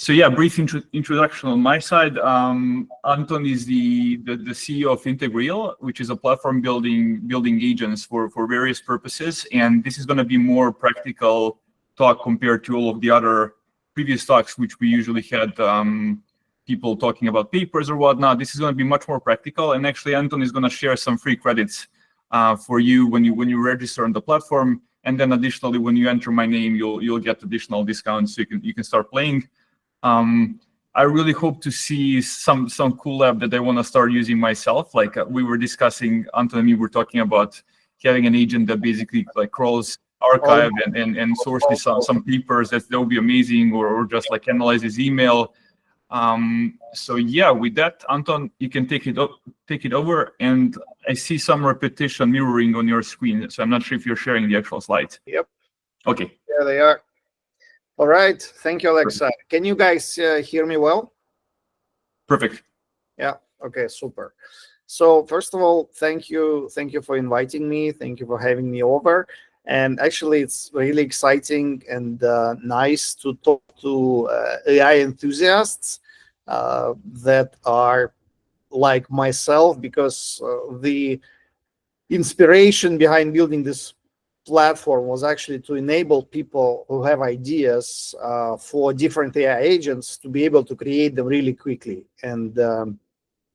So yeah, brief introduction on my side. Anton is the CEO of Integrail, which is a platform building agents for various purposes. And this is going to be more practical talk compared to all of the other previous talks, which we usually had people talking about papers or whatnot. This is going to be much more practical. And actually, Anton is going to share some free credits for you when you register on the platform. And then additionally, when you enter my name, you'll get additional discounts, so you can start playing. I really hope to see some cool app that I want to start using myself. Like we were discussing, Anton and me were talking about having an agent that basically like crawls archive and sources some papers. That would be amazing, or just like analyzes email. So yeah, with that, Anton, you can take it over. And I see some repetition mirroring on your screen, so I'm not sure if you're sharing the actual slides. Yep. Okay. There they are. All right. Thank you, Aleksa. Can you guys hear me well? Perfect. Yeah. Okay. Super. So first of all, thank you for inviting me. Thank you for having me over. And actually, it's really exciting and nice to talk to AI enthusiasts that are like myself, because the inspiration behind building this platform was actually to enable people who have ideas for different AI agents to be able to create them really quickly and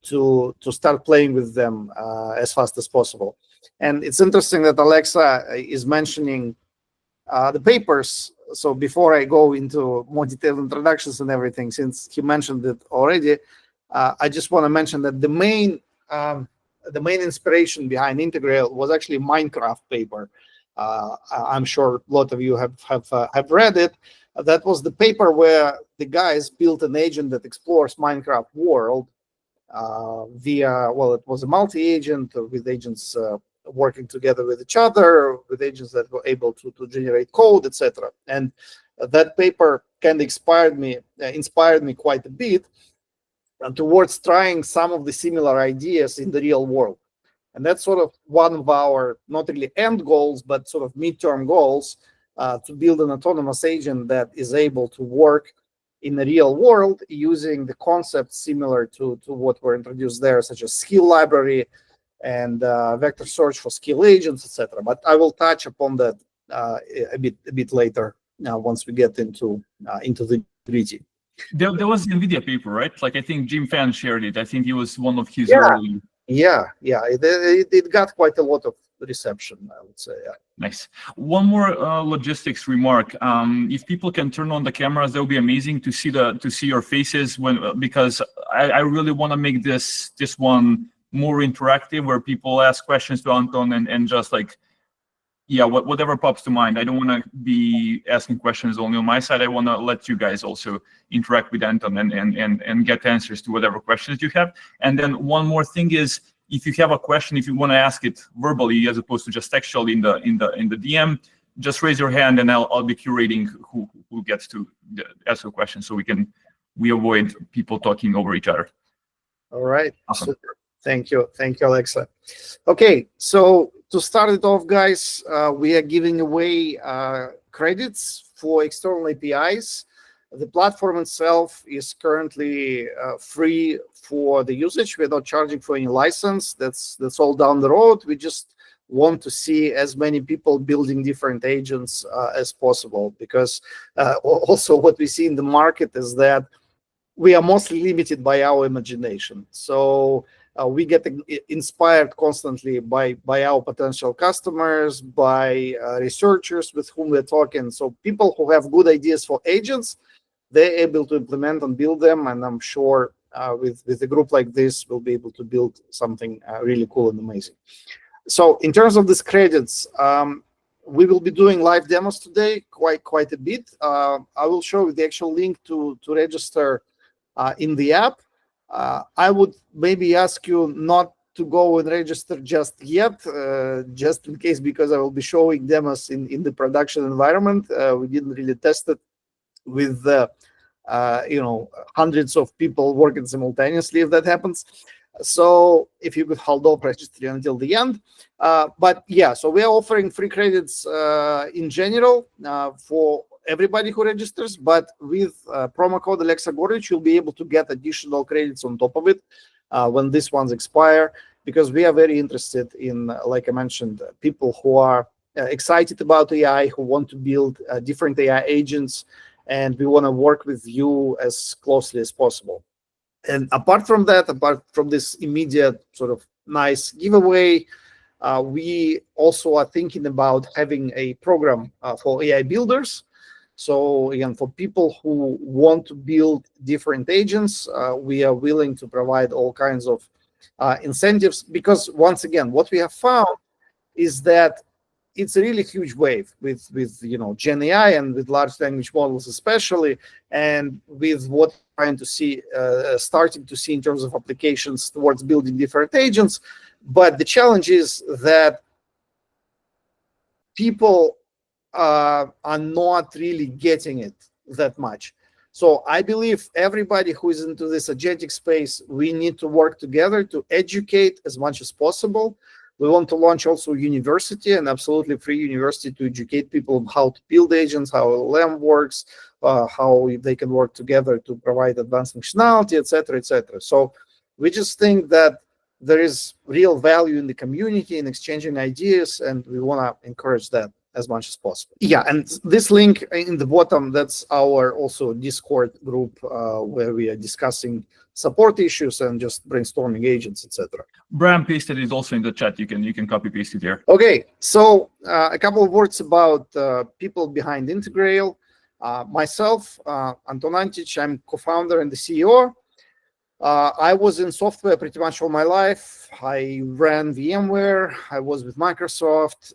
to start playing with them as fast as possible. And it's interesting that Aleksa is mentioning the papers. So before I go into more detailed introductions and everything, since he mentioned it already, I just want to mention that the main inspiration behind Integrail was actually a Minecraft paper. I'm sure a lot of you have read it. That was the paper where the guys built an agent that explores Minecraft world via, well, it was a multi-agent with agents working together with each other, with agents that were able to generate code, etc. And that paper kind of inspired me quite a bit towards trying some of the similar ideas in the real world. And that's sort of one of our, not really end goals, but sort of midterm goals, to build an autonomous agent that is able to work in the real world using the concepts similar to what were introduced there, such as skill library and vector search for skill agents, etc. But I will touch upon that a bit later once we get into the nitty. There was the NVIDIA paper, right? Like I think Jim Fan shared it. I think it was one of his Yeah. early. Yeah. It got quite a lot of reception, I would say. Yeah. Nice. One more logistics remark. If people can turn on the cameras, that would be amazing to see your faces because I really want to make this one more interactive, where people ask questions to Anton and just like, yeah, whatever pops to mind. I don't want to be asking questions only on my side. I want to let you guys also interact with Anton and get answers to whatever questions you have. And then one more thing is, if you have a question, if you want to ask it verbally as opposed to just textually in the DM, just raise your hand and I'll be curating who gets to ask a question, so we avoid people talking over each other. All right. Awesome. Super. Thank you, Aleksa. Okay, so to start it off, guys, we are giving away credits for external APIs. The platform itself is currently free for the usage. We're not charging for any license. That's all down the road. We just want to see as many people building different agents as possible, because also what we see in the market is that we are mostly limited by our imagination. So we get inspired constantly by our potential customers, by researchers with whom we're talking. So people who have good ideas for agents, they're able to implement and build them. And I'm sure with a group like this, we'll be able to build something really cool and amazing. So in terms of these credits, we will be doing live demos today, quite a bit. I will show you the actual link to register in the app. I would maybe ask you not to go and register just yet, just in case, because I will be showing demos in the production environment. We didn't really test it with hundreds of people working simultaneously, if that happens. So if you could hold off registering until the end. But yeah, so we are offering free credits in general for everybody who registers, but with promo code Aleksa, you'll be able to get additional credits on top of it when these ones expire, because we are very interested in, like I mentioned, people who are excited about AI, who want to build different AI agents, and we want to work with you as closely as possible. And apart from that, apart from this immediate sort of nice giveaway, we also are thinking about having a program for AI builders. So again, for people who want to build different agents, we are willing to provide all kinds of incentives, because once again, what we have found is that it's a really huge wave with Gen AI and with large language models especially, and with what we're trying to see, starting to see in terms of applications towards building different agents. But the challenge is that people are not really getting it that much. So I believe everybody who is into this agentic space, we need to work together to educate as much as possible. We want to launch also a university, an absolutely free university, to educate people on how to build agents, how LLM works, how they can work together to provide advanced functionality, etc., etc. So we just think that there is real value in the community in exchanging ideas, and we want to encourage that as much as possible. Yeah, and this link in the bottom, that's our also Discord group where we are discussing support issues and just brainstorming agents, etc. Bram pasted it also in the chat. You can copy paste it here. Okay, so a couple of words about people behind Integrail. Myself, Anton Antic, I'm co-founder and the CEO. I was in software pretty much all my life. I ran VMware. I was with Microsoft.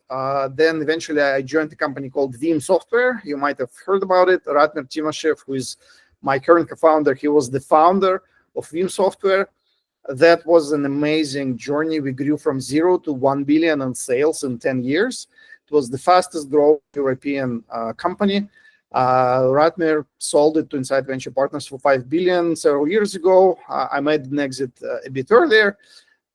Then eventually I joined a company called Veeam Software. You might have heard about it. Ratner Timoshev, who is my current co-founder, he was the founder of Veeam Software. That was an amazing journey. We grew from 0 to 1 billion in sales in 10 years. It was the fastest growing European company. Ratner sold it to Inside Venture Partners for 5 billion several years ago. I made an exit a bit earlier.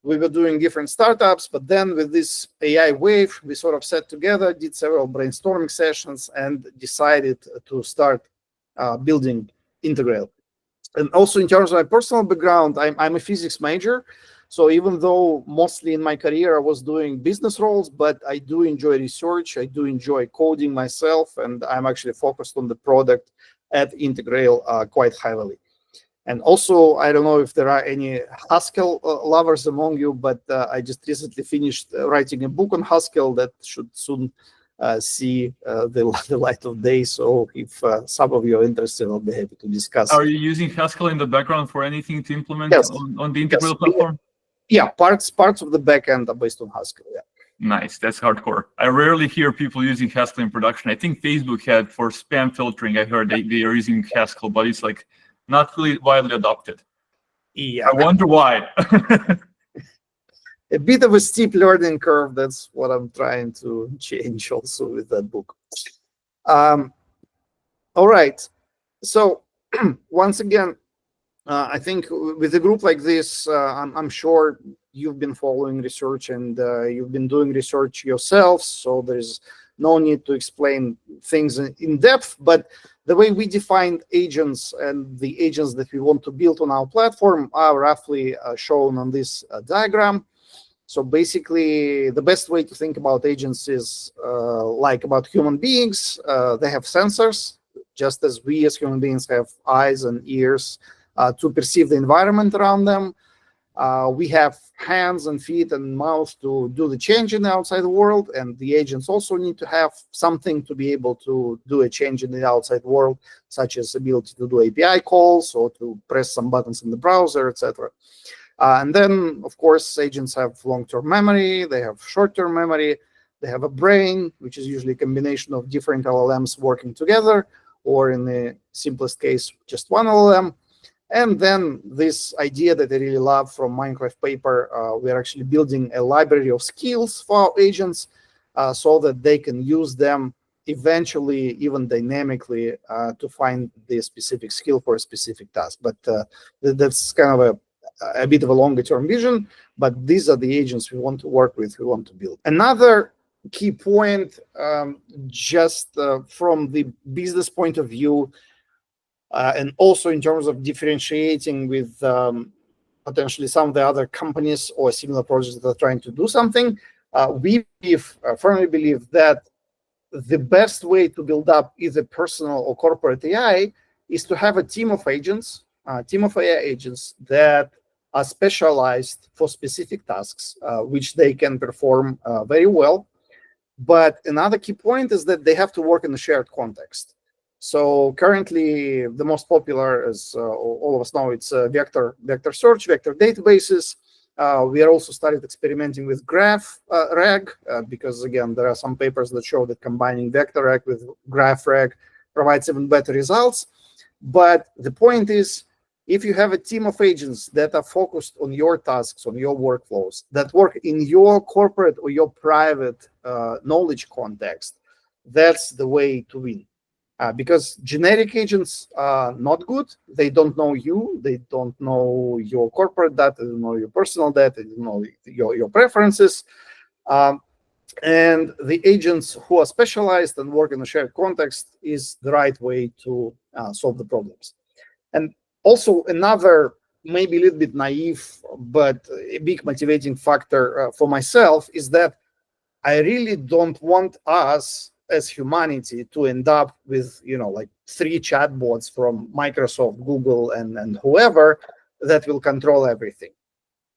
We were doing different startups, but then with this AI wave, we sort of sat together, did several brainstorming sessions, and decided to start building Integrail. And also in terms of my personal background, I'm a physics major. So even though mostly in my career I was doing business roles, but I do enjoy research, I do enjoy coding myself, and I'm actually focused on the product at Integrail quite heavily. And also, I don't know if there are any Haskell lovers among you, but I just recently finished writing a book on Haskell that should soon see the light of day. So if some of you are interested, I'll be happy to discuss. Are you using Haskell in the background for anything to implement on the Integrail platform? Yeah, parts of the backend are based on Haskell. Yeah. Nice, that's hardcore. I rarely hear people using Haskell in production. I think Facebook had for spam filtering. I heard they are using Haskell, but it's like not really widely adopted. Yeah. I wonder why. A bit of a steep learning curve. That's what I'm trying to change also with that book. All right. So once again, I think with a group like this, I'm sure you've been following research and you've been doing research yourselves. So there's no need to explain things in depth. But the way we define agents and the agents that we want to build on our platform are roughly shown on this diagram. So basically, the best way to think about agents is like about human beings. They have sensors, just as we as human beings have eyes and ears to perceive the environment around them. We have hands and feet and mouth to do the change in the outside world, and the agents also need to have something to be able to do a change in the outside world, such as ability to do API calls or to press some buttons in the browser, etc. And then, of course, agents have long-term memory, they have short-term memory, they have a brain, which is usually a combination of different LLMs working together, or in the simplest case, just one LLM. And then this idea that I really love from Minecraft paper, we're actually building a library of skills for our agents so that they can use them eventually, even dynamically, to find the specific skill for a specific task. But that's kind of a bit of a longer term vision, but these are the agents we want to work with, we want to build. Another key point, just from the business point of view, and also in terms of differentiating with potentially some of the other companies or similar projects that are trying to do something, we firmly believe that the best way to build up either personal or corporate AI is to have a team of agents, AI agents that are specialized for specific tasks, which they can perform very well. But another key point is that they have to work in a shared context. So currently, the most popular, as all of us know, it's vector search, vector databases. We are also started experimenting with graph rag, because again, there are some papers that show that combining vector rag with graph rag provides even better results. But the point is, if you have a team of agents that are focused on your tasks, on your workflows, that work in your corporate or your private knowledge context, that's the way to win. Because generic agents are not good. They don't know you. They don't know your corporate data. They don't know your personal data. They don't know your preferences. And the agents who are specialized and work in a shared context is the right way to solve the problems. And also another, maybe a little bit naive, but a big motivating factor for myself is that I really don't want us as humanity to end up with, like 3 chatbots from Microsoft, Google, and whoever that will control everything.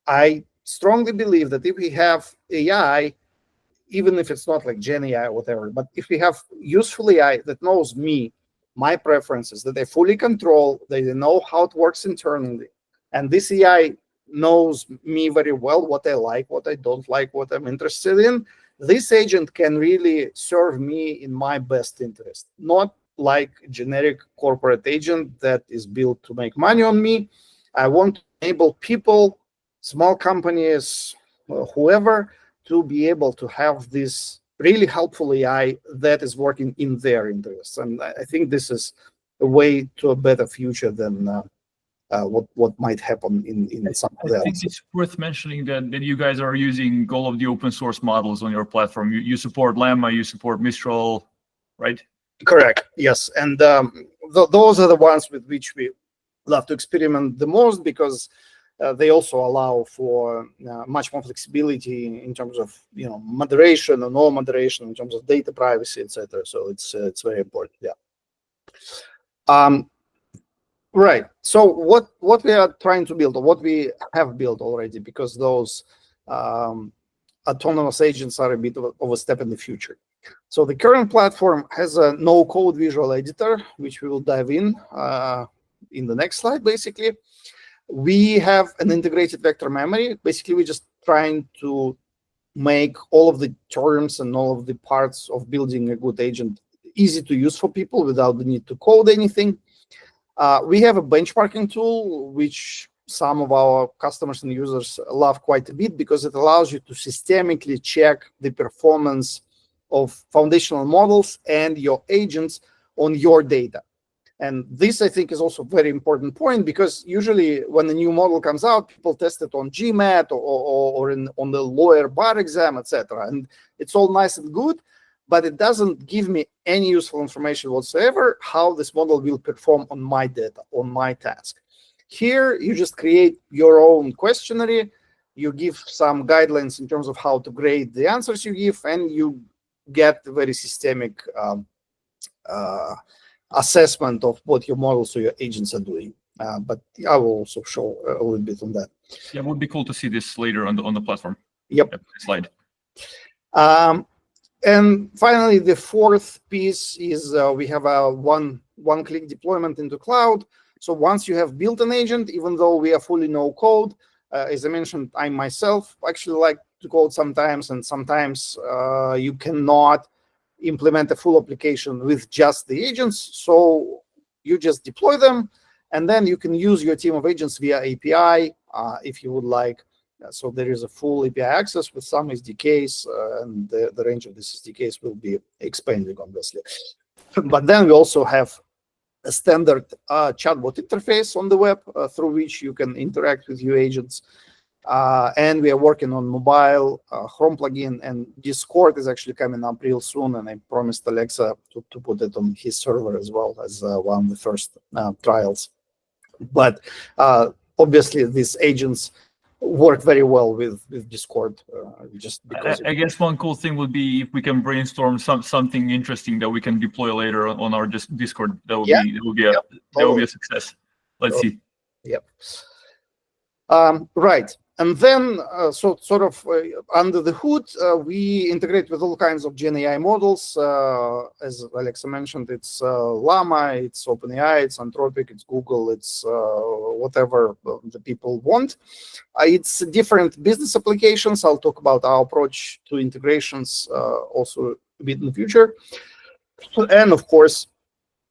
I strongly believe that if we have AI, even if it's not like Gen AI or whatever, but if we have useful AI that knows me, my preferences, that they fully control, they know how it works internally, and this AI knows me very well, what I like, what I don't like, what I'm interested in, this agent can really serve me in my best interest, not like generic corporate agent that is built to make money on me. I want to enable people, small companies, whoever, to be able to have this really helpful AI that is working in their interests. And I think this is a way to a better future than what might happen in some of the I think it's worth mentioning that you guys are using all of the open source models on your platform. You support Llama, you support Mistral, right? Correct, yes. And those are the ones with which we love to experiment the most, because they also allow for much more flexibility in terms of moderation or no moderation, in terms of data privacy, etc. So it's very important. Yeah. Right. So what we are trying to build, or what we have built already, because those autonomous agents are a bit of a step in the future. So the current platform has a no-code visual editor, which we will dive in the next slide, basically. We have an integrated vector memory. Basically, we're just trying to make all of the terms and all of the parts of building a good agent easy to use for people without the need to code anything. We have a benchmarking tool, which some of our customers and users love quite a bit, because it allows you to systemically check the performance of foundational models and your agents on your data. And this, I think, is also a very important point, because usually when a new model comes out, people test it on GMAT or on the lawyer bar exam, etc. And it's all nice and good, but it doesn't give me any useful information whatsoever how this model will perform on my data, on my task. Here, you just create your own questionnaire, you give some guidelines in terms of how to grade the answers you give, and you get a very systemic assessment of what your models or your agents are doing. But I will also show a little bit on that. Yeah, it would be cool to see this later on the platform. Yep. Slide. And finally, the fourth piece is we have a one-click deployment into cloud. So once you have built an agent, even though we are fully no code, as I mentioned, I myself actually like to code sometimes, and sometimes you cannot implement a full application with just the agents. So you just deploy them, and then you can use your team of agents via API if you would like. So there is a full API access with some SDKs, and the range of these SDKs will be expanding, obviously. But then we also have a standard chatbot interface on the web through which you can interact with your agents. And we are working on mobile Chrome plugin, and Discord is actually coming up real soon. And I promised Aleksa to put it on his server as well as one of the first trials. But obviously, these agents work very well with Discord, just because. I guess one cool thing would be if we can brainstorm something interesting that we can deploy later on our Discord. That would be a success. Let's see. Yep. Right. And then, so sort of under the hood, we integrate with all kinds of Gen AI models. As Aleksa mentioned, it's Llama, it's OpenAI, it's Anthropic, it's Google, it's whatever the people want. It's different business applications. I'll talk about our approach to integrations also a bit in the future. And of course,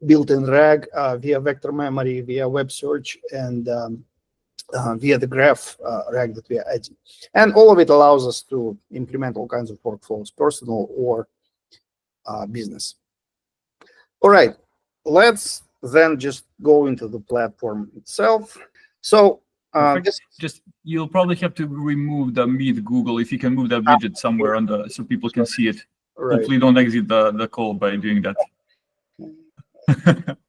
built-in RAG via vector memory, via web search, and via the graph RAG that we are adding. And all of it allows us to implement all kinds of workflows, personal or business. All right, let's then just go into the platform itself. So just you'll probably have to remove the Meet Google if you can move that widget somewhere on the so people can see it. Right. Hopefully don't exit the call by doing that.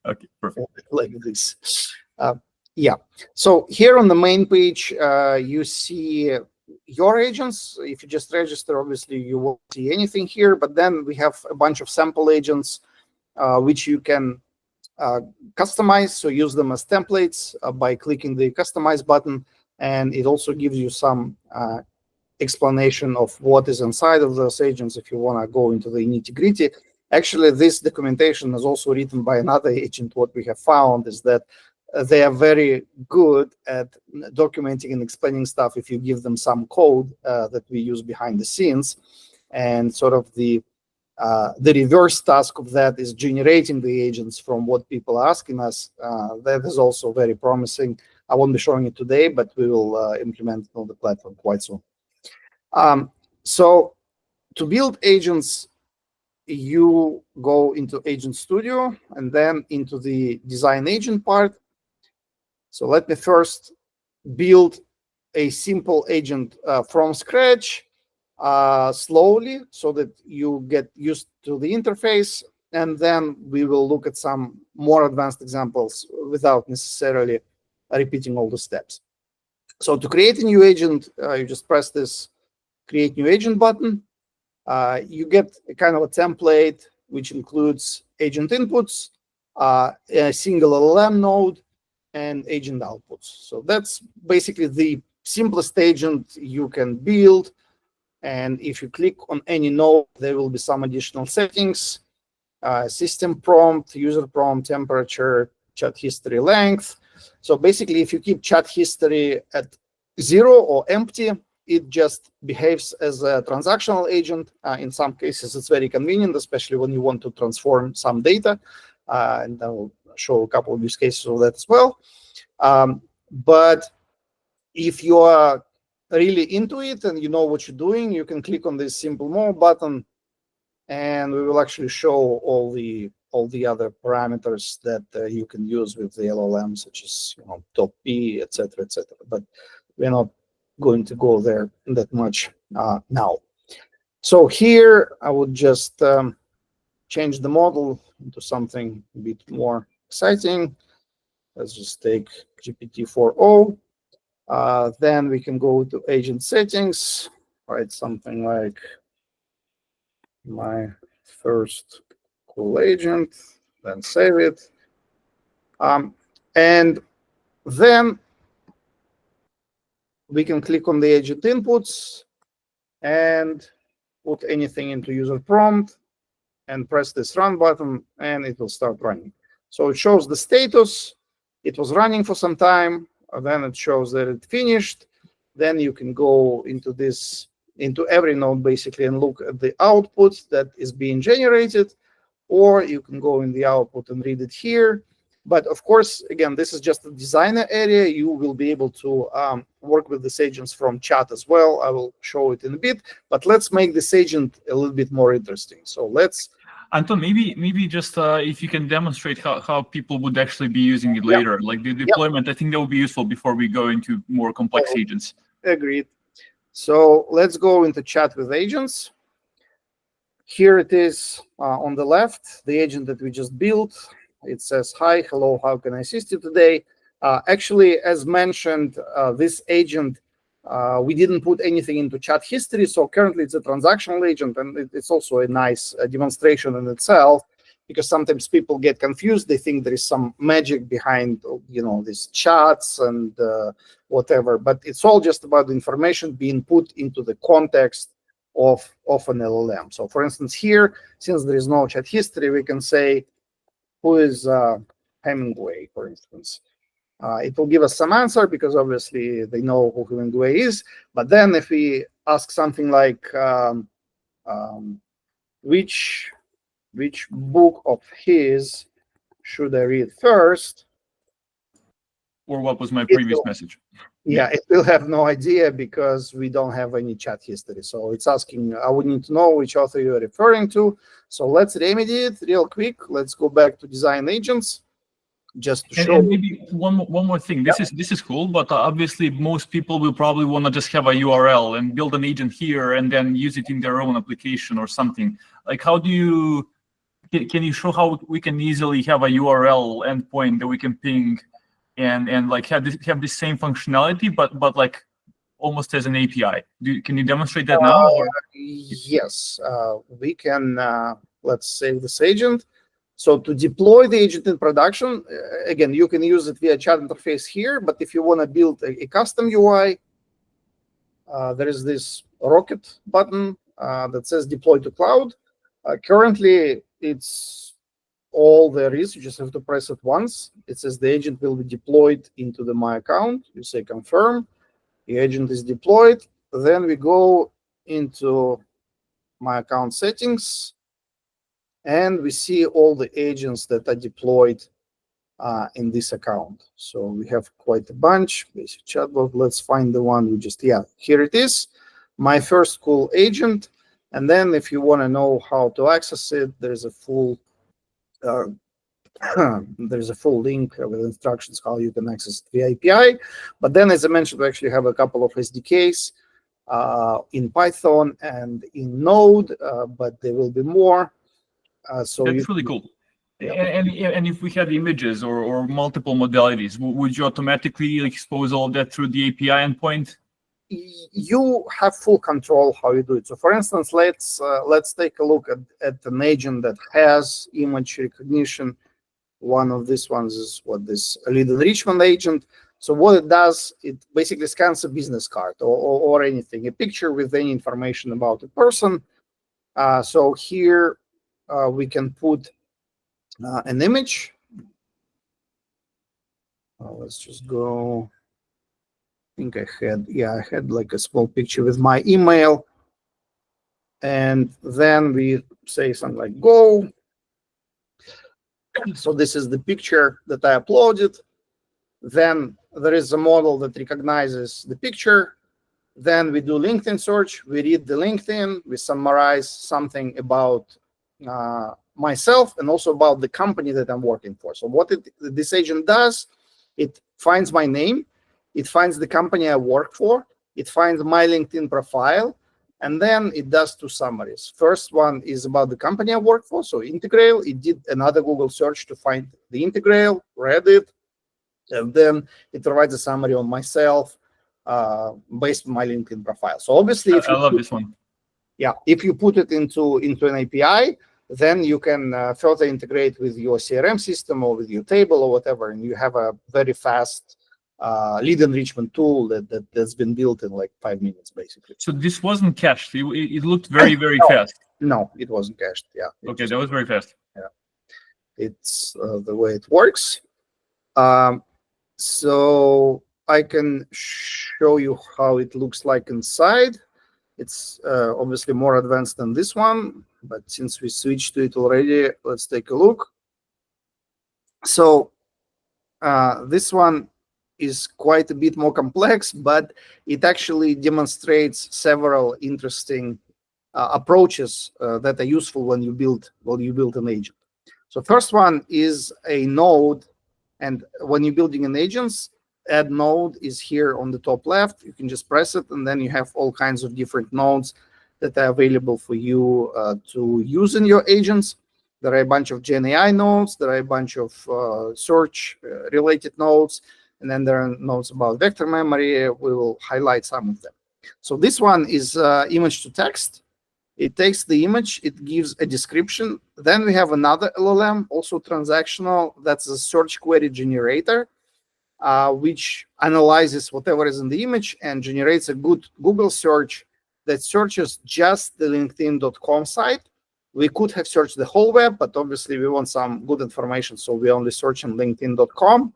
Okay, perfect. Like this. Yeah, so here on the main page, you see your agents. If you just register, obviously you won't see anything here, but then we have a bunch of sample agents which you can customize, so use them as templates by clicking the customize button, and it also gives you some explanation of what is inside of those agents if you want to go into the nitty-gritty. Actually, this documentation is also written by another agent. What we have found is that they are very good at documenting and explaining stuff if you give them some code that we use behind the scenes. And sort of the reverse task of that is generating the agents from what people are asking us. That is also very promising. I won't be showing it today, but we will implement it on the platform quite soon. So to build agents, you go into Agent Studio and then into the design agent part. So let me first build a simple agent from scratch slowly so that you get used to the interface. And then we will look at some more advanced examples without necessarily repeating all the steps. So to create a new agent, you just press this Create New Agent button. You get a kind of a template which includes agent inputs, a single LLM node, and agent outputs. So that's basically the simplest agent you can build. And if you click on any node, there will be some additional settings, system prompt, user prompt, temperature, chat history length. So basically, if you keep chat history at 0 or empty, it just behaves as a transactional agent. In some cases, it's very convenient, especially when you want to transform some data. And I will show a couple of use cases of that as well. But if you are really into it and you know what you're doing, you can click on this simple more button, and we will actually show all the other parameters that you can use with the LLM, such as top P, etc., etc. But we're not going to go there that much now. So here I would just change the model into something a bit more exciting. Let's just take GPT-4o. Then we can go to agent settings, write something like my first cool agent, then save it. And then we can click on the agent inputs and put anything into user prompt and press this run button, and it will start running. So it shows the status. It was running for some time. Then it shows that it finished. Then you can go into every node basically and look at the output that is being generated, or you can go in the output and read it here. But of course, again, this is just a designer area. You will be able to work with these agents from chat as well. I will show it in a bit, but let's make this agent a little bit more interesting. So let's Anton, maybe just if you can demonstrate how people would actually be using it later, like the deployment. I think that would be useful before we go into more complex agents. Agreed. So let's go into chat with agents. Here it is on the left, the agent that we just built. It says, hi, hello, how can I assist you today? Actually, as mentioned, this agent, we didn't put anything into chat history. So currently it's a transactional agent, and it's also a nice demonstration in itself, because sometimes people get confused. They think there is some magic behind, these chats and whatever, but it's all just about the information being put into the context of an LLM. So for instance, here, since there is no chat history, we can say, who is Hemingway, for instance. It will give us some answer, because obviously they know who Hemingway is. But then if we ask something like, which book of his should I read first? Or what was my previous message? Yeah, it will have no idea, because we don't have any chat history. So it's asking, I would need to know which author you're referring to. So let's remedy it real quick. Let's go back to design agents, just to show. And maybe one more thing. This is cool, but obviously most people will probably want to just have a URL and build an agent here and then use it in their own application or something. Like, how do you, can you show how we can easily have a URL endpoint that we can ping and like have this same functionality, but like almost as an API? Can you demonstrate that now? Or? Yes, we can. Let's save this agent. So to deploy the agent in production, again, you can use it via chat interface here. But if you want to build a custom UI, there is this rocket button that says deploy to cloud. Currently, it's all there is. You just have to press it once. It says the agent will be deployed into my account. You say confirm. The agent is deployed. Then we go into my account settings, and we see all the agents that are deployed in this account. So we have quite a bunch. Basic chatbot. Let's find the one we just, here it is. My first cool agent. And then if you want to know how to access it, there's a full link with instructions how you can access the API. But then, as I mentioned, we actually have a couple of SDKs in Python and in Node, but there will be more. So that's really cool. Yeah. And if we had images or multiple modalities, would you automatically expose all of that through the API endpoint? You have full control how you do it. So for instance, let's take a look at an agent that has image recognition. One of these ones is this lead enrichment agent. So what it does, it basically scans a business card or anything, a picture with any information about a person. So here we can put an image. Let's just go. I think I had like a small picture with my email. And then we say something like go. So this is the picture that I uploaded. Then there is a model that recognizes the picture. Then we do LinkedIn search. We read the LinkedIn. We summarize something about myself and also about the company that I'm working for. So what this agent does, it finds my name. It finds the company I work for. It finds my LinkedIn profile. And then it does two summaries. First one is about the company I work for. So Integrail, it did another Google search to find the Integrail, read it. And then it provides a summary on myself based on my LinkedIn profile. So obviously, if I love this one. Yeah, if you put it into an API, then you can further integrate with your CRM system or with your table or whatever, and you have a very fast lead enrichment tool that's been built in like 5 minutes, basically. So this wasn't cached. It looked very, very fast. No, it wasn't cached. Yeah. Okay, that was very fast. Yeah, it's the way it works. So I can show you how it looks like inside. It's obviously more advanced than this one, but since we switched to it already, let's take a look. So this one is quite a bit more complex, but it actually demonstrates several interesting approaches that are useful when you build an agent. So first one is a node, and when you're building an agent, add node is here on the top left. You can just press it, and then you have all kinds of different nodes that are available for you to use in your agents. There are a bunch of GenAI nodes. There are a bunch of search-related nodes. And then there are nodes about vector memory. We will highlight some of them. So this one is image to text. It takes the image. It gives a description. Then we have another LLM, also transactional. That's a search query generator, which analyzes whatever is in the image and generates a good Google search that searches just the LinkedIn.com site. We could have searched the whole web, but obviously we want some good information, so we only search on LinkedIn.com.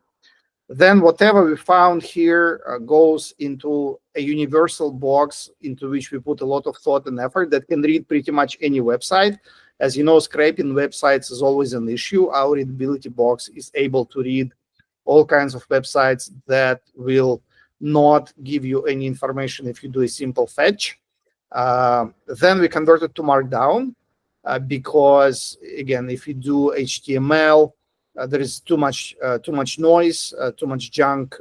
Then whatever we found here goes into a universal box into which we put a lot of thought and effort that can read pretty much any website. As you know, scraping websites is always an issue. Our readability box is able to read all kinds of websites that will not give you any information if you do a simple fetch. Then we convert it to Markdown because, again, if you do HTML, there is too much noise, too much junk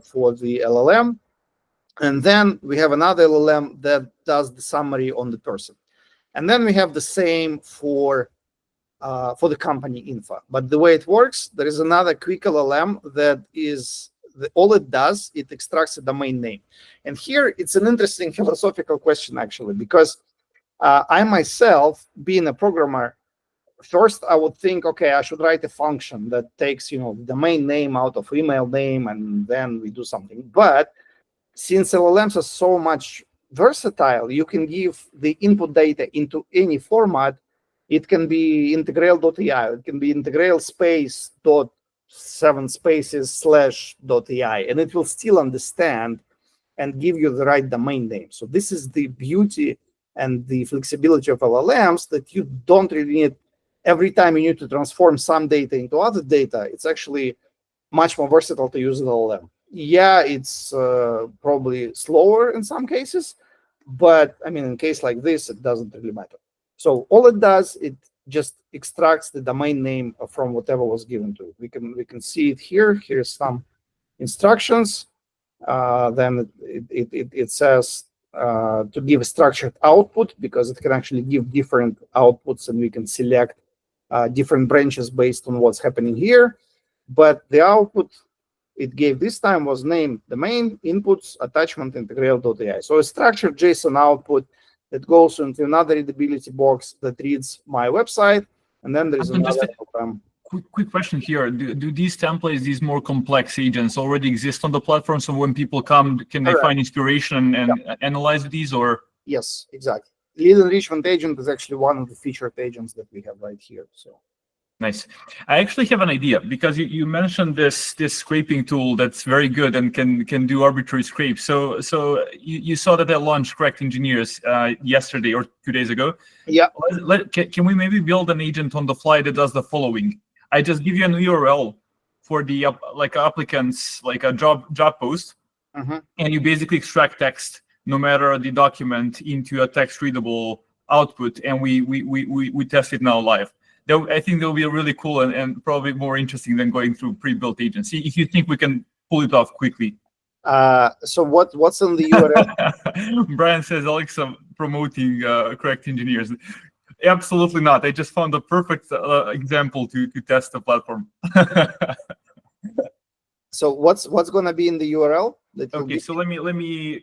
for the LLM. And then we have another LLM that does the summary on the person. And then we have the same for the company info. But the way it works, there is another quick LLM that is all it does, it extracts a domain name. And here it's an interesting philosophical question, actually, because I myself, being a programmer, first I would think, okay, I should write a function that takes, the domain name out of email name, and then we do something. But since LLMs are so much versatile, you can give the input data into any format. It can be Integrail.ai, it can be Integrail space dot 7 spaces /.ai, and it will still understand and give you the right domain name. So this is the beauty and the flexibility of LLMs, that you don't really need, every time you need to transform some data into other data, it's actually much more versatile to use an LLM. Yeah, it's probably slower in some cases, but I mean, in a case like this, it doesn't really matter. So all it does, it just extracts the domain name from whatever was given to it. We can see it here. Here's some instructions. Then it says to give a structured output, because it can actually give different outputs, and we can select different branches based on what's happening here. But the output it gave this time was named domain, inputs, attachment, Integrail.ai. So a structured JSON output that goes into another readability box that reads my website, and then there is another program. Quick question here. Do these templates, these more complex agents, already exist on the platform? So when people come, can they find inspiration and analyze these, or? Yes, exactly. Lead enrichment agent is actually one of the featured agents that we have right here. So. Nice. I actually have an idea, because you mentioned this scraping tool that's very good and can do arbitrary scrapes. So you saw that I launched Correct Engineers yesterday or 2 days ago. Yeah. Can we maybe build an agent on the fly that does the following? I just give you an URL for the applicants, like a job post, and you basically extract text, no matter the document, into a text readable output, and we test it now live. I think that'll be really cool and probably more interesting than going through pre-built agents. If you think we can pull it off quickly. So what's in the URL? Brian says Aleksa promoting Correct Engineers. Absolutely not. I just found the perfect example to test the platform. So what's going to be in the URL? Okay, so let me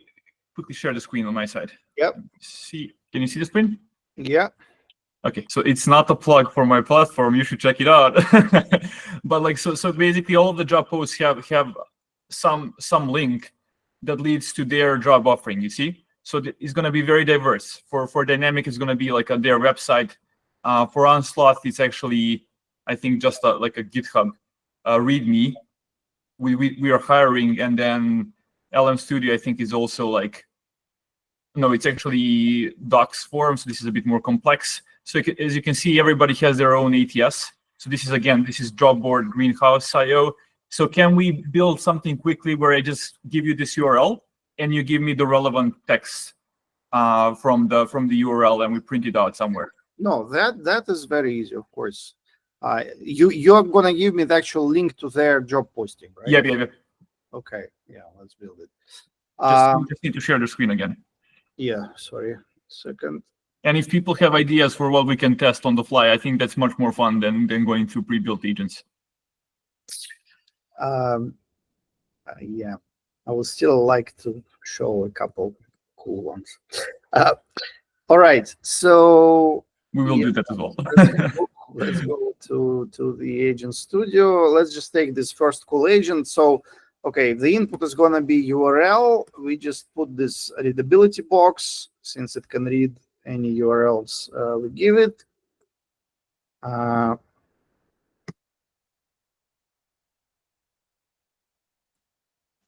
quickly share the screen on my side. Yep. Can you see the screen? Yeah. Okay, so it's not a plug for my platform. You should check it out. But so basically, all of the job posts have some link that leads to their job offering. You see, so it's going to be very diverse. For Dynamic, it's going to be like their website. For Onslaught, it's actually, I think, just like a GitHub README. We are hiring, and then LM Studio, I think, is also no, it's actually docs form. So this is a bit more complex. So as you can see, everybody has their own ATS. So this is job board Greenhouse IO. So can we build something quickly where I just give you this URL and you give me the relevant text from the URL, and we print it out somewhere? No, that is very easy, of course. You're gonna give me the actual link to their job posting, right? Yeah. Okay, yeah, let's build it. Just need to share the screen again. Yeah, sorry, second. And if people have ideas for what we can test on the fly, I think that's much more fun than going through pre-built agents. Yeah, I would still like to show a couple cool ones. All right, so we will do that as well. Let's go to the agent studio. Let's just take this first cool agent. So, okay, the input is going to be URL. We just put this readability box since it can read any URLs we give it. All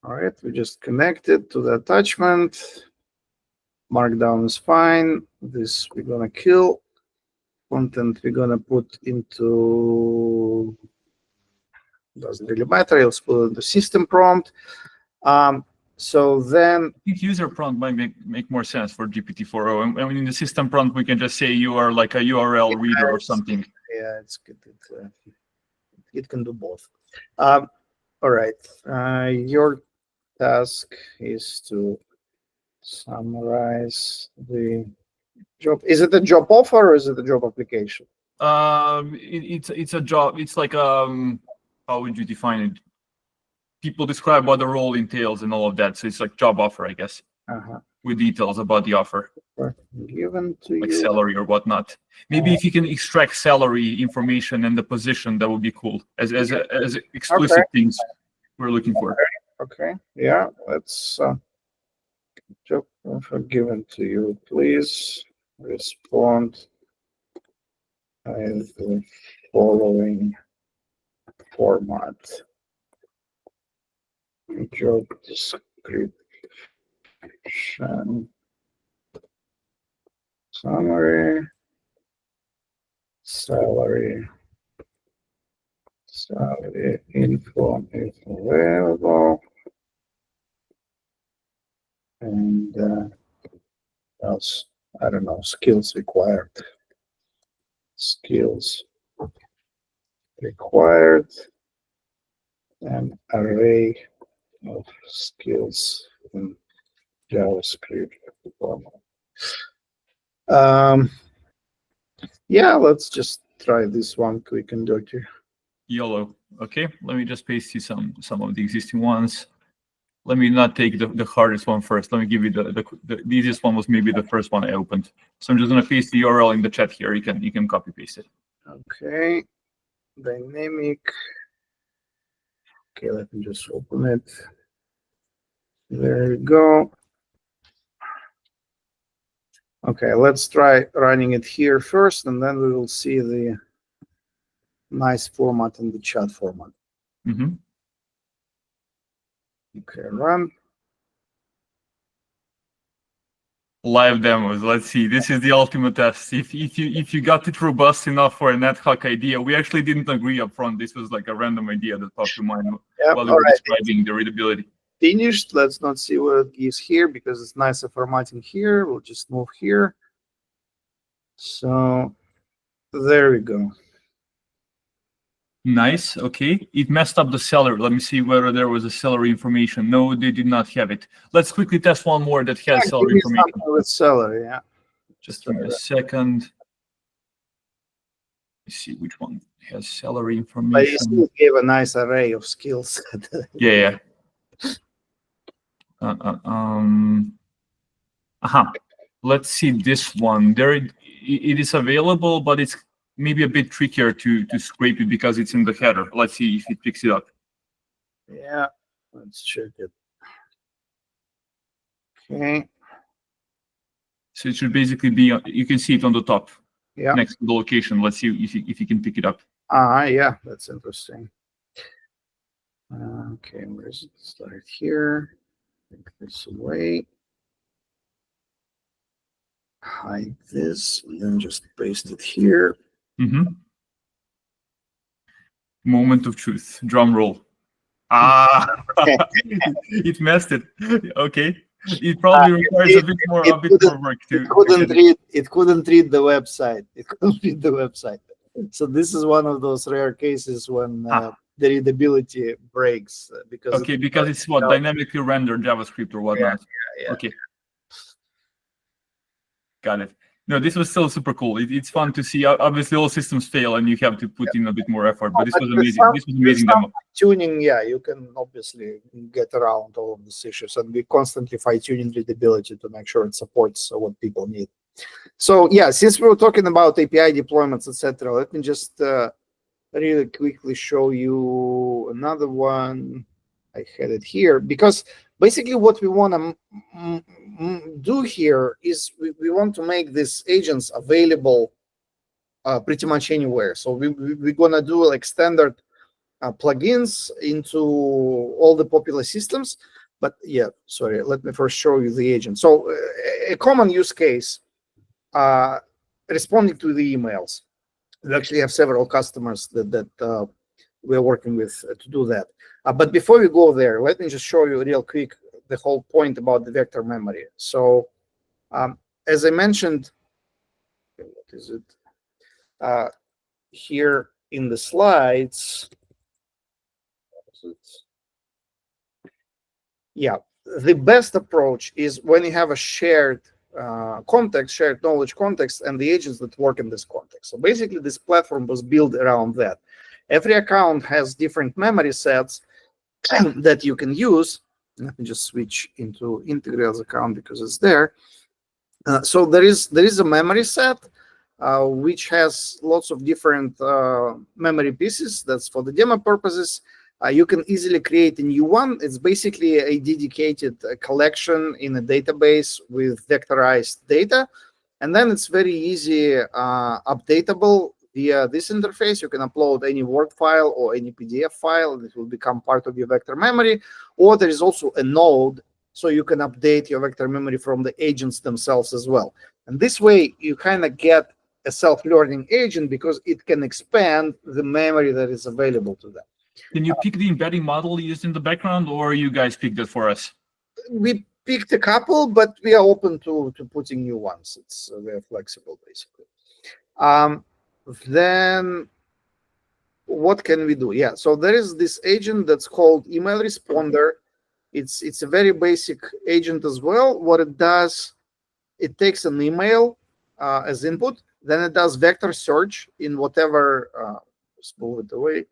right, we just connect it to the attachment. Markdown is fine. This we're going to kill. Content we're going to put into, doesn't really matter. Let's put in the system prompt. So then I think user prompt might make more sense for GPT-4o. I mean, in the system prompt, we can just say you are like a URL reader or something. Yeah, it's good. It can do both. All right. Your task is to summarize the job. Is it a job offer or is it a job application? It's a job. It's like how would you define it? People describe what the role entails and all of that. So it's like job offer, I guess, with details about the offer, given to like you. salary or whatnot. Maybe if you can extract salary information and the position, that would be cool as explicit things we're looking for. Okay. Yeah. Let's job offer given to you. Please respond with the following format. Job description, summary, salary info if available, and else, I don't know, skills required. Skills required, an array of skills in JavaScript format. Yeah, let's just try this one quick and dirty. YOLO. Okay, let me just paste you some of the existing ones. Let me not take the hardest one first. Let me give you the easiest one was maybe the first one I opened. So I'm just gonna paste the URL in the chat here. You can copy paste it. Okay, dynamic. Okay, let me just open it. There we go. Okay, let's try running it here first, and then we will see the nice format in the chat format. Mm-hmm. Okay, run. Live demos. Let's see. This is the ultimate test. If you got it robust enough for an ad hoc idea, we actually didn't agree up front. This was like a random idea that popped to mind while we were describing the readability. Finished. Let's not see what it gives here because it's nicer formatting here. We'll just move here. So there we go. Nice. Okay. It messed up the salary. Let me see whether there was a salary information. No, they did not have it. Let's quickly test one more that has salary information. With salary, yeah. Just give me a second. Let's see which one has salary information. But you still gave a nice array of skills. Yeah. Let's see this one. It is available, but it's maybe a bit trickier to scrape it because it's in the header. Let's see if it picks it up. Yeah, let's check it. Okay. So it should basically be, you can see it on the top, next to the location. Let's see if you can pick it up. Yeah, that's interesting. Okay, where is it? Start here. Take this away. Hide this, and then just paste it here. Mm-hmm. Moment of truth. Drum roll. It messed it. Okay. It probably requires a bit more work to. It couldn't read the website. It couldn't read the website. So this is one of those rare cases when the readability breaks because because it's what, dynamically rendered JavaScript or whatnot. Yeah. Okay, got it. No, this was still super cool. It's fun to see. Obviously, all systems fail, and you have to put in a bit more effort. But this was amazing. This was amazing demo. Tuning, you can obviously get around all of these issues, and we constantly fine-tuning readability to make sure it supports what people need. So since we were talking about API deployments, etc., let me just really quickly show you another one. I had it here because basically what we want to do here is we want to make these agents available pretty much anywhere. So we're going to do like standard plugins into all the popular systems. But sorry, let me first show you the agent. So a common use case, responding to the emails. We actually have several customers that we're working with to do that. But before we go there, let me just show you real quick the whole point about the vector memory. So as I mentioned, what is it? Here in the slides, the best approach is when you have a shared context, shared knowledge context, and the agents that work in this context. So basically, this platform was built around that. Every account has different memory sets that you can use. Let me just switch into Integrail's account because it's there. So there is a memory set which has lots of different memory pieces. That's for the demo purposes. You can easily create a new one. It's basically a dedicated collection in a database with vectorized data. And then it's very easy updatable via this interface. You can upload any Word file or any PDF file, and it will become part of your vector memory. Or there is also a node, so you can update your vector memory from the agents themselves as well. And this way, you kind of get a self-learning agent because it can expand the memory that is available to them. Can you pick the embedding model used in the background, or you guys picked it for us? We picked a couple, but we are open to putting new ones. It's very flexible, basically. Then what can we do? So there is this agent that's called email responder. It's a very basic agent as well. What it does, it takes an email as input, then it does vector search in whatever. Let's move it away.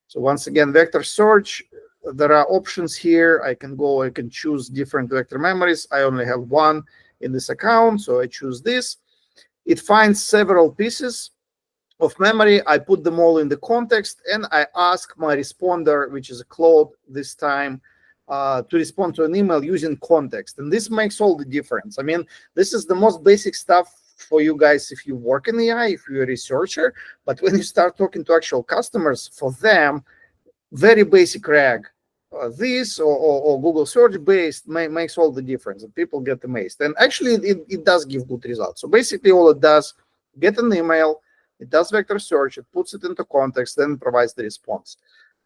So once again, vector search, there are options here. I can choose different vector memories. I only have one in this account, so I choose this. It finds several pieces of memory. I put them all in the context, and I ask my responder, which is a Claude this time, to respond to an email using context. And this makes all the difference. I mean, this is the most basic stuff for you guys if you work in AI, if you're a researcher. But when you start talking to actual customers, for them, very basic RAG, this or Google search based makes all the difference, and people get amazed. And actually, it does give good results. So basically, all it does, get an email, it does vector search, it puts it into context, then provides the response.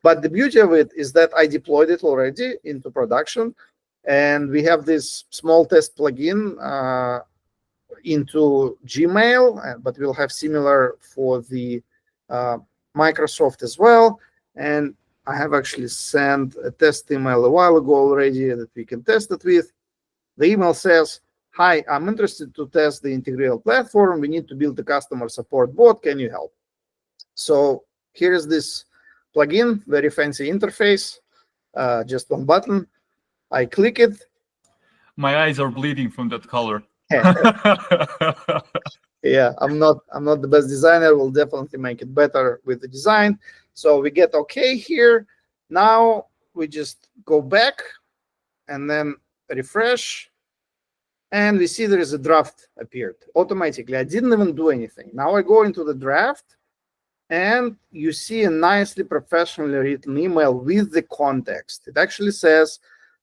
But the beauty of it is that I deployed it already into production, and we have this small test plugin into Gmail, but we'll have similar for the Microsoft as well. And I have actually sent a test email a while ago already that we can test it with. The email says, "Hi, I'm interested to test the Integrail platform. We need to build a customer support bot. Can you help?" So here is this plugin, very fancy interface, just one button. I click it. My eyes are bleeding from that color. Yeah, I'm not the best designer. We'll definitely make it better with the design. So we get OK here. Now we just go back and then refresh. And we see there is a draft appeared automatically. I didn't even do anything. Now I go into the draft, and you see a nicely professionally written email with the context. It actually says,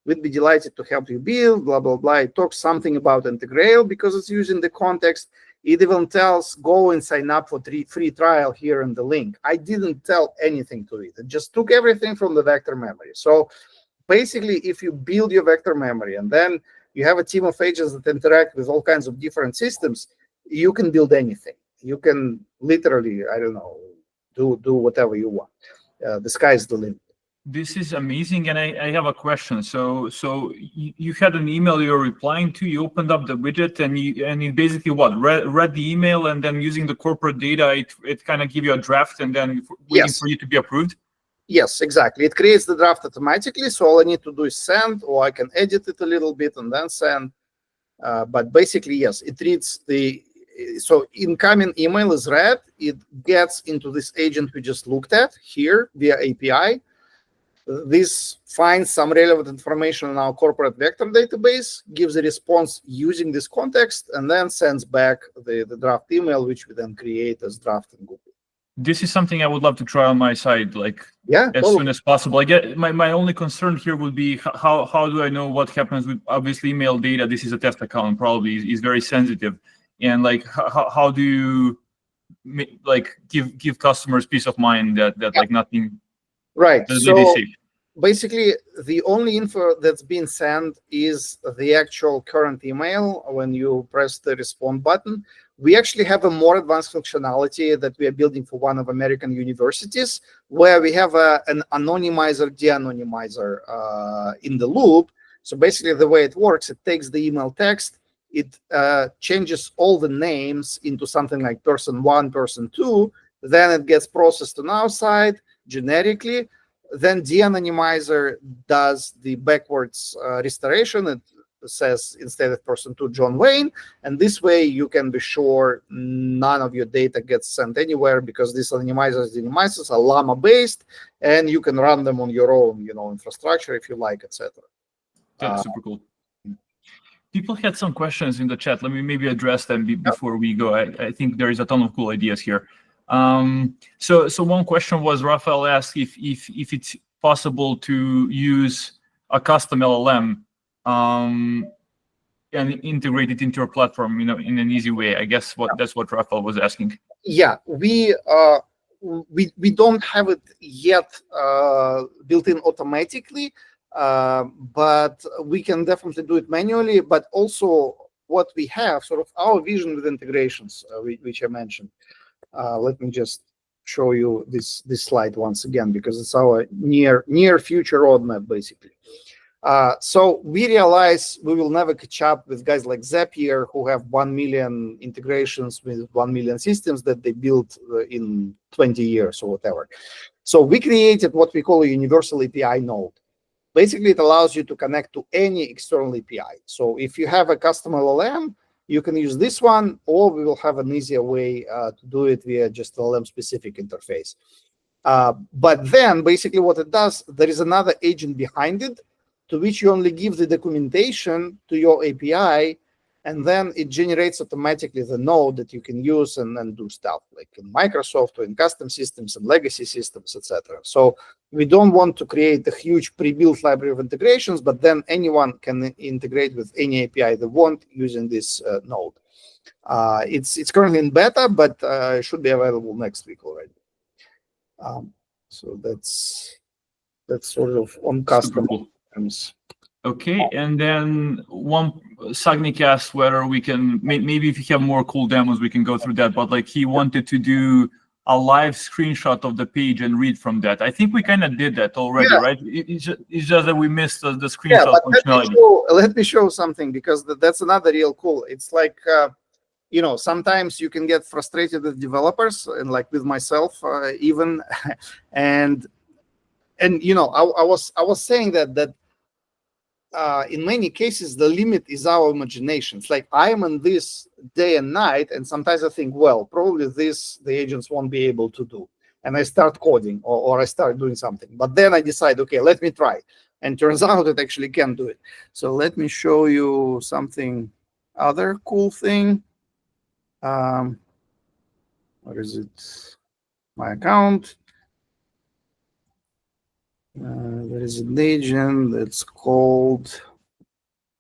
"We'd be delighted to help you build, blah, blah, blah." It talks something about Integrail because it's using the context. It even tells, "Go and sign up for free trial here in the link." I didn't tell anything to it. It just took everything from the vector memory. So basically, if you build your vector memory and then you have a team of agents that interact with all kinds of different systems, you can build anything. You can literally, I don't know, do whatever you want. The sky is the limit. This is amazing, and I have a question. So you had an email you're replying to. You opened up the widget, and it basically what read the email, and then using the corporate data, it kind of give you a draft, and then waiting for you to be approved. Yes, exactly. It creates the draft automatically. So all I need to do is send, or I can edit it a little bit and then send. But basically, yes, it reads so incoming email is read. It gets into this agent we just looked at here via API. This finds some relevant information in our corporate vector database, gives a response using this context, and then sends back the draft email, which we then create as draft in Google. This is something I would love to try on my side, soon as possible. I get my only concern here would be how do I know what happens with obviously email data? This is a test account, probably is very sensitive, and how do you give customers peace of mind that nothing. Right. So basically, the only info that's being sent is the actual current email when you press the respond button. We actually have a more advanced functionality that we are building for one of American universities, where we have an anonymizer, de-anonymizer in the loop. So basically, the way it works, it takes the email text, it changes all the names into something like person 1, person 2, then it gets processed on our side generically. Then de-anonymizer does the backwards restoration. It says instead of person 2, John Wayne, and this way you can be sure none of your data gets sent anywhere, because these anonymizers are Llama based, and you can run them on your own, infrastructure if you like, etc. That's super cool. People had some questions in the chat. Let me maybe address them before we go. I think there is a ton of cool ideas here. So one question was, Raphael asked if it's possible to use a custom LLM and integrate it into your platform, in an easy way. I guess that's what Raphael was asking. Yeah, we don't have it yet built in automatically, but we can definitely do it manually. But also, what we have, sort of our vision with integrations, which I mentioned. Let me just show you this slide once again, because it's our near future roadmap, basically. So we realize we will never catch up with guys like Zapier, who have 1 million integrations with 1 million systems that they built in 20 years or whatever. So we created what we call a universal API node. Basically, it allows you to connect to any external API. So if you have a custom LLM, you can use this one, or we will have an easier way to do it via just LLM-specific interface. But then, basically, what it does, there is another agent behind it, to which you only give the documentation to your API, and then it generates automatically the node that you can use and then do stuff like in Microsoft or in custom systems and legacy systems, etc. So we don't want to create a huge pre-built library of integrations, but then anyone can integrate with any API they want using this node. It's currently in beta, but it should be available next week already. So that's sort of on custom terms. Okay, and then Sagnik asked whether we can, maybe if you have more cool demos, we can go through that, but he wanted to do a live screenshot of the page and read from that. I think we kind of did that already, right? It's just that we missed the screenshot functionality. Let me show something, because that's another real cool. It's like, sometimes you can get frustrated with developers, and like with myself even, and I was saying that in many cases, the limit is our imagination. It's like I am in this day and night, and sometimes I think, well, probably the agents won't be able to do. And I start coding or I start doing something. But then I decide, okay, let me try. And turns out it actually can do it. So let me show you something, other cool thing. Where is it? My account. There is an agent that's called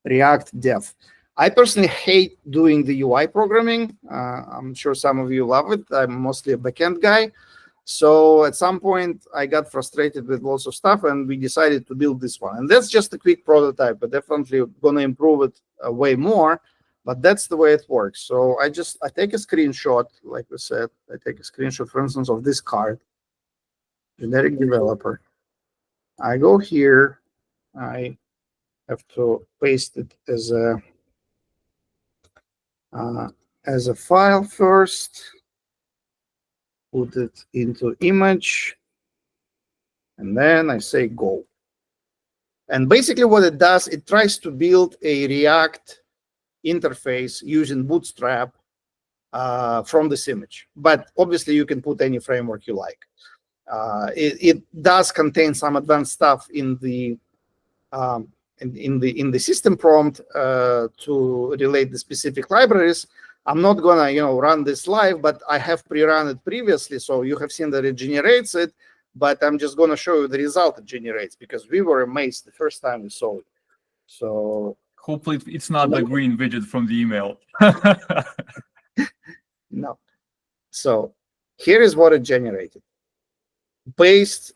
React Dev. I personally hate doing the UI programming. I'm sure some of you love it. I'm mostly a backend guy. So at some point, I got frustrated with lots of stuff, and we decided to build this one. And that's just a quick prototype, but definitely going to improve it way more. But that's the way it works. So I take a screenshot, like we said. I take a screenshot, for instance, of this card. generic developer. I go here. I have to paste it as a file first. Put it into image, and then I say go. And basically what it does, it tries to build a React interface using Bootstrap from this image. But obviously you can put any framework you like. It does contain some advanced stuff in the system prompt to relate the specific libraries. I'm not gonna run this live, but I have pre-run it previously, so you have seen that it generates it. But I'm just gonna show you the result it generates because we were amazed the first time we saw it. So hopefully it's not the green widget from the email. No. So here is what it generated. It's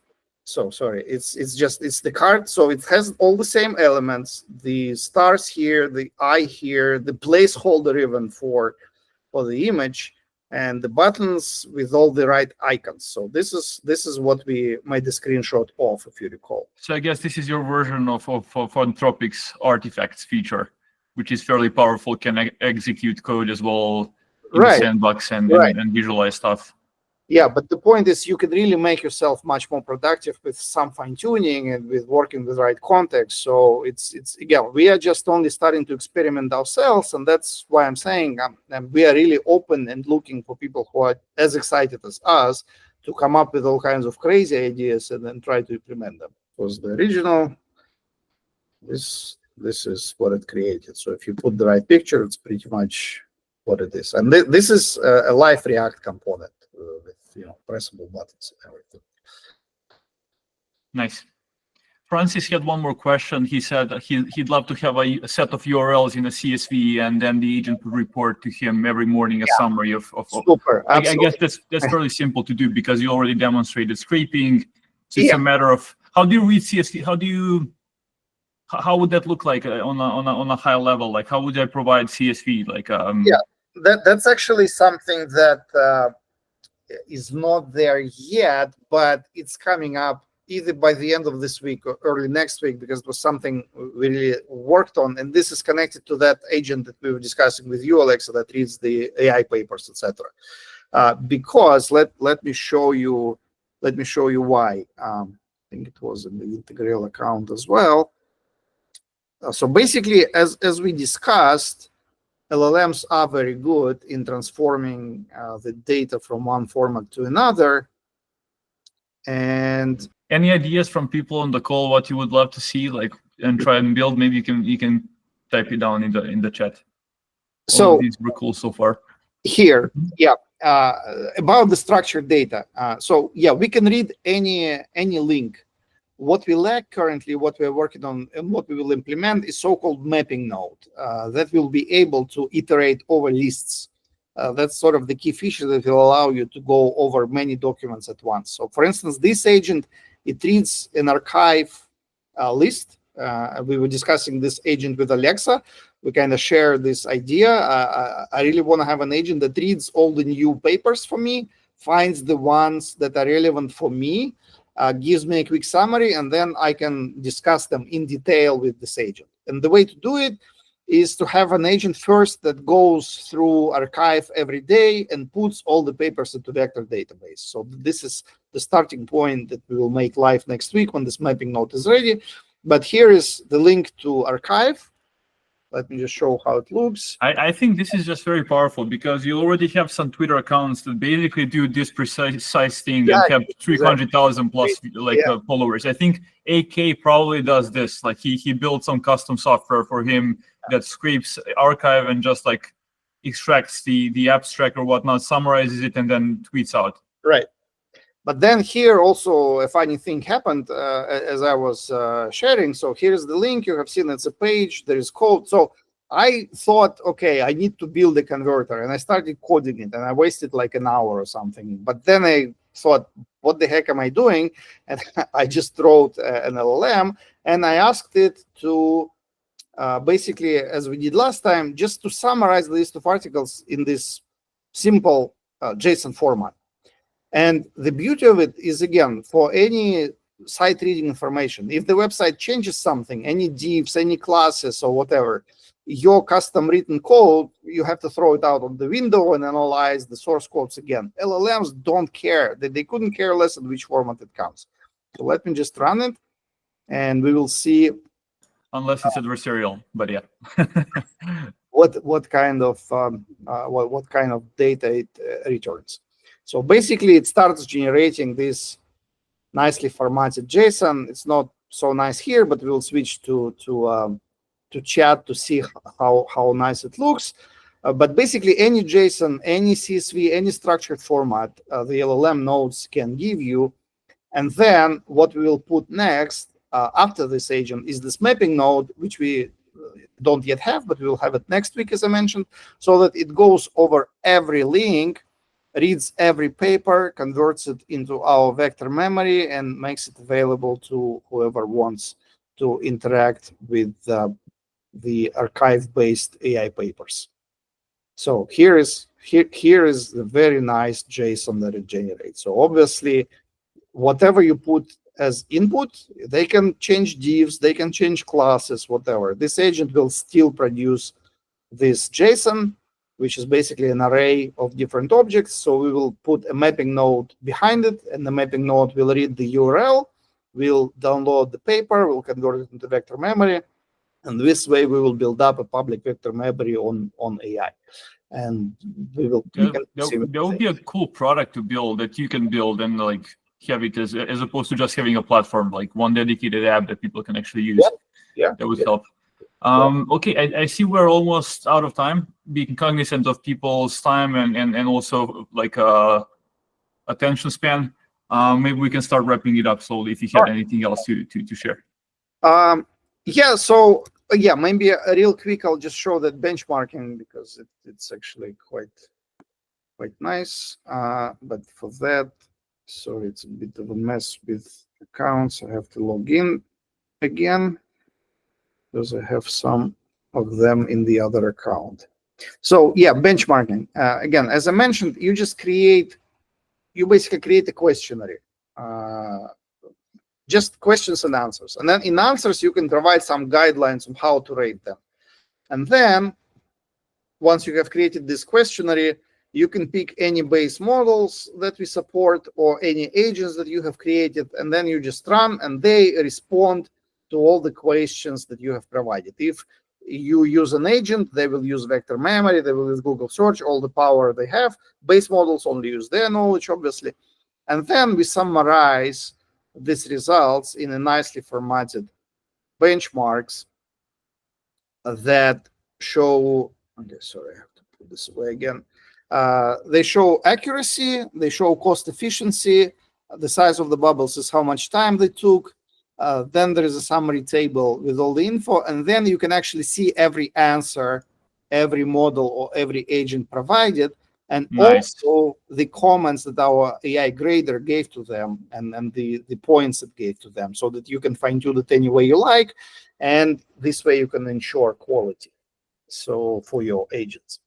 the card, so it has all the same elements, the stars here, the eye here, the placeholder even for the image, and the buttons with all the right icons. So this is what we made the screenshot of, if you recall. So I guess this is your version of Anthropic's artifacts feature, which is fairly powerful, can execute code as well in the sandbox and visualize stuff. Yeah, but the point is you can really make yourself much more productive with some fine-tuning and with working with the right context. So it's again, we are just only starting to experiment ourselves, and that's why I'm saying we are really open and looking for people who are as excited as us to come up with all kinds of crazy ideas and then try to implement them. Because the original, this is what it created. So if you put the right picture, it's pretty much what it is. And this is a live React component with pressable buttons and everything. Nice. Francis had one more question. He said he'd love to have a set of URLs in a CSV, and then the agent would report to him every morning a summary of. Super. I guess that's fairly simple to do because you already demonstrated scraping. So it's a matter of how do you read CSV? How would that look like on a high level? Like how would I provide CSV? Like that's actually something that is not there yet, but it's coming up either by the end of this week or early next week, because it was something we really worked on, and this is connected to that agent that we were discussing with you, Aleksa, that reads the AI papers, etc. Because let me show you why. I think it was in the Integrail account as well. So basically, as we discussed, LLMs are very good in transforming the data from one format to another. And any ideas from people on the call what you would love to see, like, and try and build? Maybe you can type it down in the chat. So these were cool so far. Here, about the structured data. So we can read any link. What we lack currently, what we're working on, and what we will implement is so-called mapping node that will be able to iterate over lists. That's sort of the key feature that will allow you to go over many documents at once. So, for instance, this agent, it reads an archive list. We were discussing this agent with Aleksa. We kind of share this idea. I really want to have an agent that reads all the new papers for me, finds the ones that are relevant for me, gives me a quick summary, and then I can discuss them in detail with this agent. And the way to do it is to have an agent first that goes through archive every day and puts all the papers into vector database. So this is the starting point that we will make live next week when this mapping node is ready. But here is the link to archive. Let me just show how it looks. I think this is just very powerful because you already have some Twitter accounts that basically do this precise thing and have 300,000 plus followers. I think AK probably does this. Like he built some custom software for him that scrapes archive and just like extracts the abstract or whatnot, summarizes it, and then tweets out. Right. But then here also a funny thing happened as I was sharing. So here's the link. You have seen it's a page. There is code. So I thought, okay, I need to build a converter. And I started coding it. And I wasted like an hour or something. But then I thought, what the heck am I doing? And I just wrote an LLM. And I asked it to basically, as we did last time, just to summarize the list of articles in this simple JSON format. And the beauty of it is, again, for any site reading information, if the website changes something, any divs, any classes or whatever, your custom written code, you have to throw it out of the window and analyze the source codes again. LLMs don't care. They couldn't care less in which format it comes. So let me just run it, and we will see. Unless it's adversarial, but yeah. what kind of data it returns. So basically, it starts generating this nicely formatted JSON. It's not so nice here, but we'll switch to chat to see how nice it looks. But basically, any JSON, any CSV, any structured format, the LLM nodes can give you. And then what we will put next after this agent is this mapping node, which we don't yet have, but we will have it next week, as I mentioned, so that it goes over every link, reads every paper, converts it into our vector memory, and makes it available to whoever wants to interact with the archive-based AI papers. So here is the very nice JSON that it generates. So obviously, whatever you put as input, they can change divs, they can change classes, whatever. This agent will still produce this JSON, which is basically an array of different objects. So we will put a mapping node behind it, and the mapping node will read the URL, we'll download the paper, we'll convert it into vector memory, and this way we will build up a public vector memory on AI. And we will. That would be a cool product to build, that you can build and like have it as opposed to just having a platform, like one dedicated app that people can actually use. Yeah, that would help. Okay, I see we're almost out of time. Being cognizant of people's time and also like attention span, maybe we can start wrapping it up slowly. If you have anything else to share. Yeah. So yeah, maybe real quick, I'll just show that benchmarking because it's actually quite nice. But for that, sorry, it's a bit of a mess with accounts. I have to log in again because I have some of them in the other account. So yeah, benchmarking. Again, as I mentioned, you basically create a questionnaire. Just questions and answers. And then in answers, you can provide some guidelines on how to rate them. And then once you have created this questionnaire, you can pick any base models that we support or any agents that you have created, and then you just run, and they respond to all the questions that you have provided. If you use an agent, they will use vector memory, they will use Google search, all the power they have. Base models only use their knowledge, obviously. And then we summarize these results in a nicely formatted benchmarks that show, okay, sorry, I have to put this away again. They show accuracy, they show cost efficiency, the size of the bubbles is how much time they took. Then there is a summary table with all the info, and then you can actually see every answer, every model, or every agent provided, and also the comments that our AI grader gave to them, and the points it gave to them, so that you can fine-tune it any way you like, and this way you can ensure quality. So for your agents.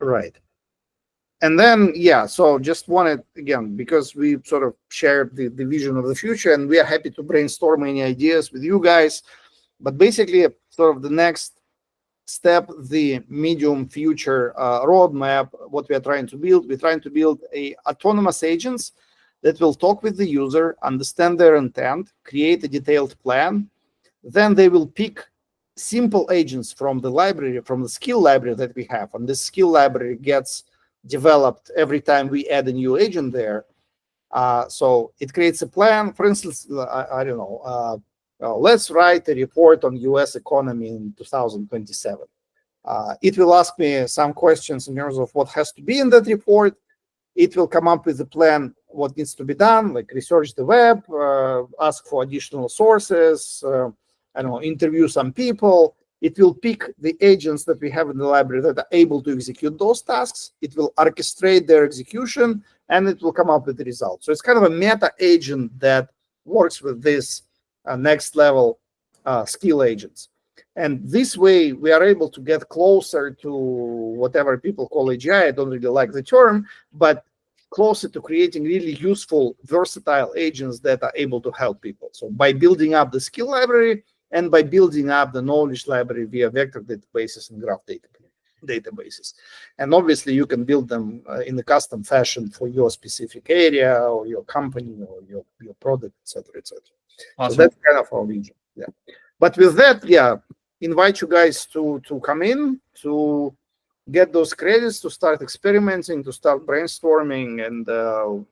Right. And then, yeah, so just wanted, again, because we sort of shared the vision of the future, and we are happy to brainstorm any ideas with you guys. But basically, sort of the next step, the medium future roadmap, what we are trying to build, we're trying to build autonomous agents that will talk with the user, understand their intent, create a detailed plan. Then they will pick simple agents from the library, from the skill library that we have. And this skill library gets developed every time we add a new agent there. So it creates a plan. For instance, I don't know, let's write a report on US economy in 2027. It will ask me some questions in terms of what has to be in that report. It will come up with a plan, what needs to be done, like research the web, ask for additional sources, I don't know, interview some people. It will pick the agents that we have in the library that are able to execute those tasks. It will orchestrate their execution, and it will come up with the results. So it's kind of a meta agent that works with this next level skill agents. And this way, we are able to get closer to whatever people call AGI. I don't really like the term, but closer to creating really useful, versatile agents that are able to help people. So by building up the skill library and by building up the knowledge library via vector databases and graph databases. And obviously you can build them in a custom fashion for your specific area or your company or your product, etc., etc. Awesome. So that's kind of our vision. Yeah. But with that, yeah, invite you guys to come in, to get those credits, to start experimenting, to start brainstorming, and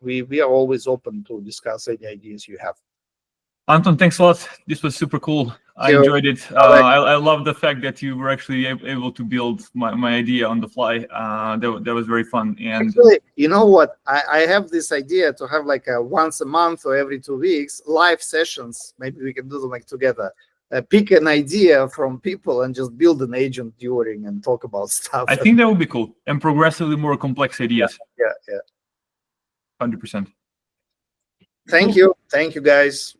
we are always open to discuss any ideas you have. Anton, thanks a lot. This was super cool. I enjoyed it. I love the fact that you were actually able to build my idea on the fly. That was very fun. And actually, you know what? I have this idea to have like a once a month or every 2 weeks live sessions. Maybe we can do them like together. Pick an idea from people and just build an agent during and talk about stuff. I think that would be cool. And progressively more complex ideas. Yeah. 100%. Thank you. Thank you, guys.